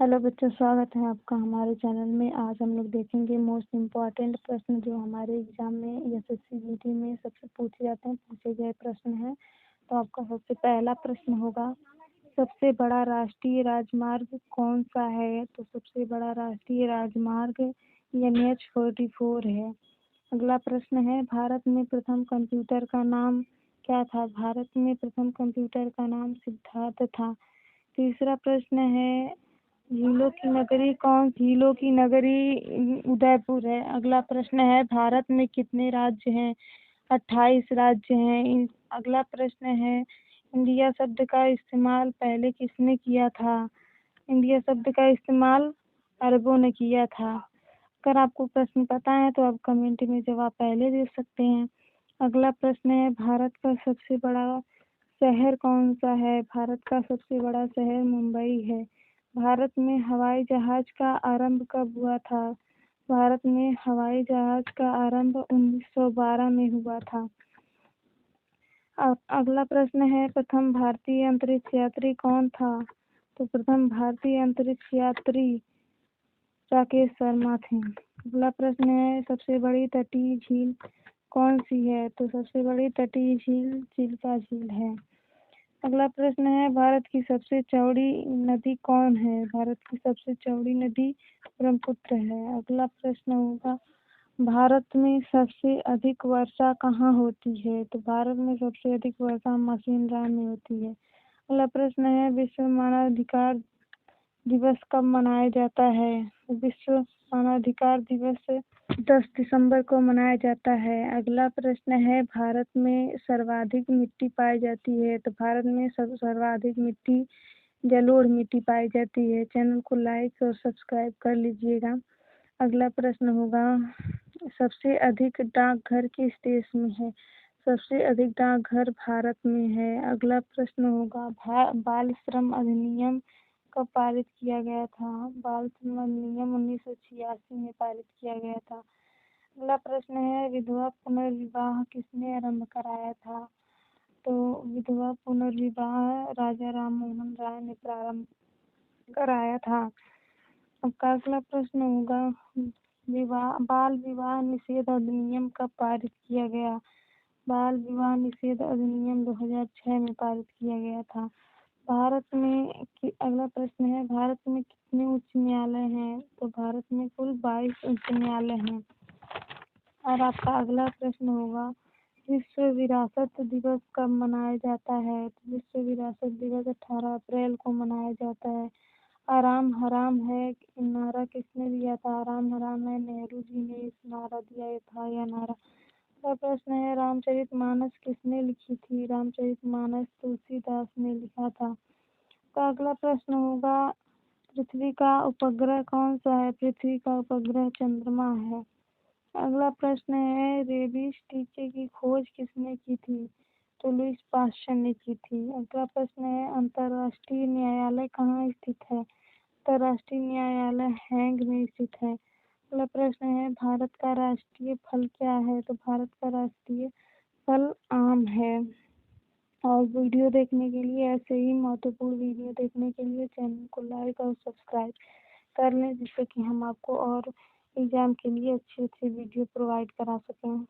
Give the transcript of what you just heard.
Hello बच्चों, स्वागत है आपका हमारे चैनल में। आज हम लोग देखेंगे मोस्ट इम्पॉर्टेंट प्रश्न जो हमारे एग्जाम में एसएससी जीडी में सबसे पूछे जाते हैं, पूछे गए प्रश्न हैं। तो आपका सबसे पहला प्रश्न होगा, सबसे बड़ा राष्ट्रीय राजमार्ग कौन सा है? तो सबसे बड़ा राष्ट्रीय राजमार्ग NH-44 है। अगला प्रश्न है, भारत में प्रथम कंप्यूटर का नाम क्या था? भारत में प्रथम कंप्यूटर का नाम सिद्धार्थ था। तीसरा प्रश्न है, झीलों की नगरी कौन? झीलों की नगरी उदयपुर है। अगला प्रश्न है, भारत में कितने राज्य हैं? 28 राज्य हैं। अगला प्रश्न है, इंडिया शब्द का इस्तेमाल पहले किसने किया था? इंडिया शब्द का इस्तेमाल अरबों ने किया था। अगर आपको प्रश्न पता है तो आप कमेंट में जवाब पहले दे सकते हैं। अगला प्रश्न है, भारत का सबसे बड़ा शहर कौन सा है? भारत का सबसे बड़ा शहर मुंबई है। भारत में हवाई जहाज का आरंभ कब हुआ था? भारत में हवाई जहाज का आरंभ 1912 में हुआ था। अगला प्रश्न है, प्रथम भारतीय अंतरिक्ष यात्री कौन था? तो प्रथम भारतीय अंतरिक्ष यात्री राकेश शर्मा थे। अगला प्रश्न है, सबसे बड़ी तटीय झील कौन सी है? तो सबसे बड़ी तटीय झील चिल्का झील है। अगला प्रश्न है, भारत की सबसे चौड़ी नदी कौन है? भारत की सबसे चौड़ी नदी ब्रह्मपुत्र है। अगला प्रश्न होगा, भारत में सबसे अधिक वर्षा कहाँ होती है? तो भारत में सबसे अधिक वर्षा मासिनराम में होती है। अगला प्रश्न है, विश्व मानवाधिकार दिवस कब मनाया जाता है? विश्व मानवाधिकार दिवस 10 दिसंबर को मनाया जाता है। अगला प्रश्न है, भारत में सर्वाधिक मिट्टी पाई जाती है? तो भारत में सर्वाधिक मिट्टी जलोढ़ मिट्टी पाई जाती है। चैनल को लाइक और सब्सक्राइब कर लीजिएगा। अगला प्रश्न होगा, सबसे अधिक डाकघर किस देश में है? सबसे अधिक डाकघर भारत में है। अगला प्रश्न होगा, बाल श्रम अधिनियम कब पारित किया गया था? बाल श्रम अधिनियम 1986 में पारित किया गया था। अगला प्रश्न है, विधवा पुनर्विवाह किसने आरंभ कराया था? तो विधवा पुनर्विवाह राजा राम मोहन राय ने प्रारंभ कराया था। आपका अगला प्रश्न होगा, बाल विवाह निषेध अधिनियम कब पारित किया गया? बाल विवाह निषेध अधिनियम 2006 में पारित किया गया था। भारत में अगला प्रश्न है, भारत में कितने उच्च न्यायालय हैं? तो भारत में कुल 22 उच्च न्यायालय हैं। और आपका अगला प्रश्न होगा, विश्व विरासत दिवस कब मनाया जाता है? तो विश्व विरासत दिवस 18 अप्रैल को मनाया जाता है। आराम हराम है नारा किसने दिया था? आराम हराम है नेहरू जी ने इस नारा दिया था, यह नारा। अगला प्रश्न है, रामचरितमानस किसने लिखी थी? रामचरितमानस तुलसीदास ने लिखा था। तो अगला प्रश्न होगा, पृथ्वी का उपग्रह कौन सा है? पृथ्वी का उपग्रह चंद्रमा है। अगला प्रश्न है, रेबीज टीके की खोज किसने की थी? तो लुईस पास्चर ने की थी। अगला प्रश्न है, अंतर्राष्ट्रीय न्यायालय कहाँ स्थित है? अंतर्राष्ट्रीय न्यायालय हैग में स्थित है। अगला प्रश्न है, भारत का राष्ट्रीय फल क्या है? तो भारत का राष्ट्रीय फल आम है। और वीडियो देखने के लिए, ऐसे ही महत्वपूर्ण वीडियो देखने के लिए चैनल को लाइक और सब्सक्राइब कर लें, जिससे कि हम आपको और एग्जाम के लिए अच्छे अच्छे वीडियो प्रोवाइड करा सकें।